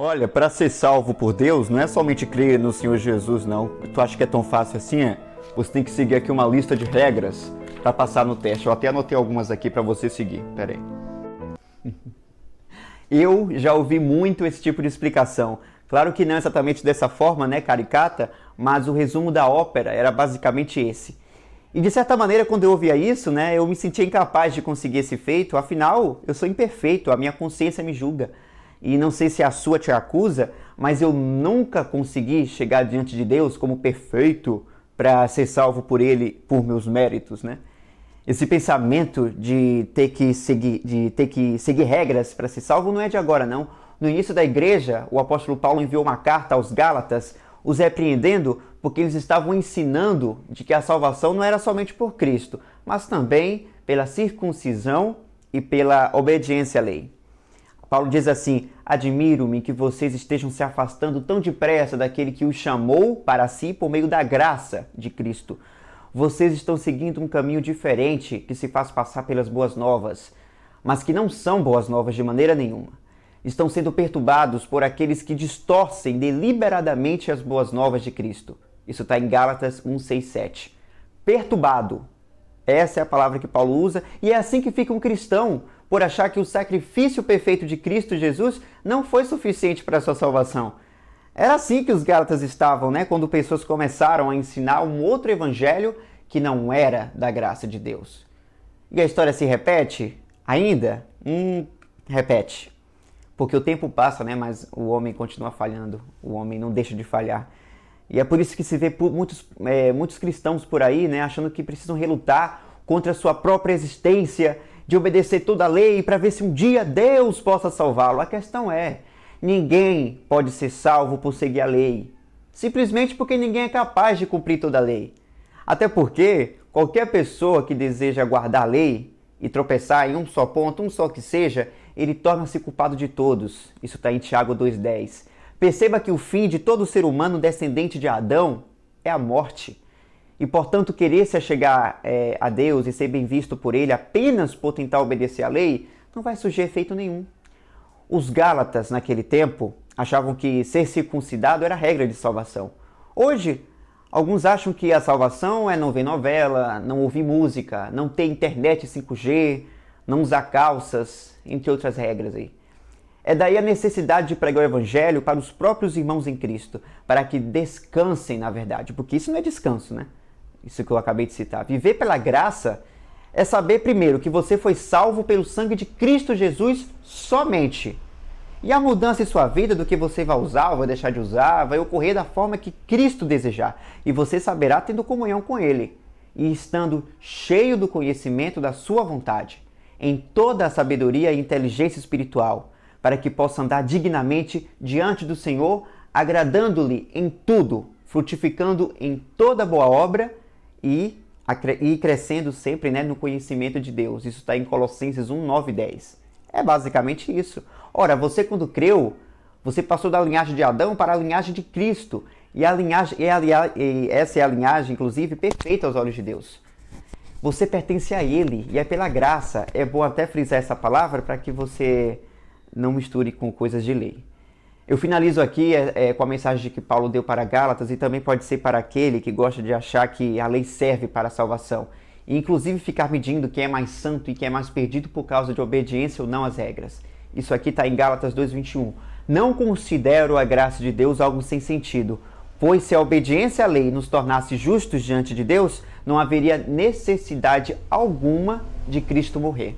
Olha, para ser salvo por Deus, não é somente crer no Senhor Jesus, não. Tu acha que é tão fácil assim? Você tem que seguir aqui uma lista de regras para passar no teste. Eu até anotei algumas aqui para você seguir. Pera aí. Eu já ouvi muito esse tipo de explicação. Claro que não exatamente dessa forma, né, caricata, mas o resumo da ópera era basicamente esse. E de certa maneira, quando eu ouvia isso, né, eu me sentia incapaz de conseguir esse feito. Afinal, eu sou imperfeito, a minha consciência me julga. E não sei se a sua te acusa, mas eu nunca consegui chegar diante de Deus como perfeito para ser salvo por Ele, por meus méritos, né? Esse pensamento de ter que seguir regras para ser salvo não é de agora, não. No início da igreja, o apóstolo Paulo enviou uma carta aos Gálatas, os repreendendo porque eles estavam ensinando de que a salvação não era somente por Cristo, mas também pela circuncisão e pela obediência à lei. Paulo diz assim: admiro-me que vocês estejam se afastando tão depressa daquele que os chamou para si por meio da graça de Cristo. Vocês estão seguindo um caminho diferente que se faz passar pelas boas novas, mas que não são boas novas de maneira nenhuma. Estão sendo perturbados por aqueles que distorcem deliberadamente as boas novas de Cristo. Isso está em Gálatas 1, 6, 7. Perturbado. Essa é a palavra que Paulo usa, e é assim que fica um cristão, por achar que o sacrifício perfeito de Cristo Jesus não foi suficiente para a sua salvação. Era assim que os Gálatas estavam, né? Quando pessoas começaram a ensinar um outro evangelho que não era da graça de Deus. E a história se repete? Ainda? Repete. Porque o tempo passa, né? Mas o homem continua falhando. O homem não deixa de falhar. E é por isso que se vê muitos cristãos por aí, né? Achando que precisam relutar contra a sua própria existência, de obedecer toda a lei para ver se um dia Deus possa salvá-lo. A questão é, ninguém pode ser salvo por seguir a lei, simplesmente porque ninguém é capaz de cumprir toda a lei. Até porque qualquer pessoa que deseja guardar a lei e tropeçar em um só ponto, um só que seja, ele torna-se culpado de todos. Isso está em Tiago 2,10. Perceba que o fim de todo ser humano descendente de Adão é a morte. E, portanto, querer se achegar a Deus e ser bem visto por Ele apenas por tentar obedecer à lei não vai surgir efeito nenhum. Os Gálatas, naquele tempo, achavam que ser circuncidado era regra de salvação. Hoje, alguns acham que a salvação é não ver novela, não ouvir música, não ter internet 5G, não usar calças, entre outras regras aí. É daí a necessidade de pregar o evangelho para os próprios irmãos em Cristo, para que descansem na verdade, porque isso não é descanso, né? Isso que eu acabei de citar. Viver pela graça é saber primeiro que você foi salvo pelo sangue de Cristo Jesus somente. E a mudança em sua vida do que você vai usar ou vai deixar de usar vai ocorrer da forma que Cristo desejar. E você saberá tendo comunhão com Ele e estando cheio do conhecimento da sua vontade, em toda a sabedoria e inteligência espiritual, para que possa andar dignamente diante do Senhor, agradando-lhe em tudo, frutificando em toda boa obra e crescendo sempre, né, no conhecimento de Deus. Isso está em Colossenses 1, 9 e 10. É basicamente isso. Ora, você quando creu, você passou da linhagem de Adão para a linhagem de Cristo. E essa é a linhagem, inclusive, perfeita aos olhos de Deus. Você pertence a Ele e é pela graça. É bom até frisar essa palavra para que você não misture com coisas de lei. Eu finalizo aqui com a mensagem que Paulo deu para Gálatas e também pode ser para aquele que gosta de achar que a lei serve para a salvação. E inclusive ficar medindo quem é mais santo e quem é mais perdido por causa de obediência ou não às regras. Isso aqui está em Gálatas 2,21. Não considero a graça de Deus algo sem sentido, pois se a obediência à lei nos tornasse justos diante de Deus, não haveria necessidade alguma de Cristo morrer.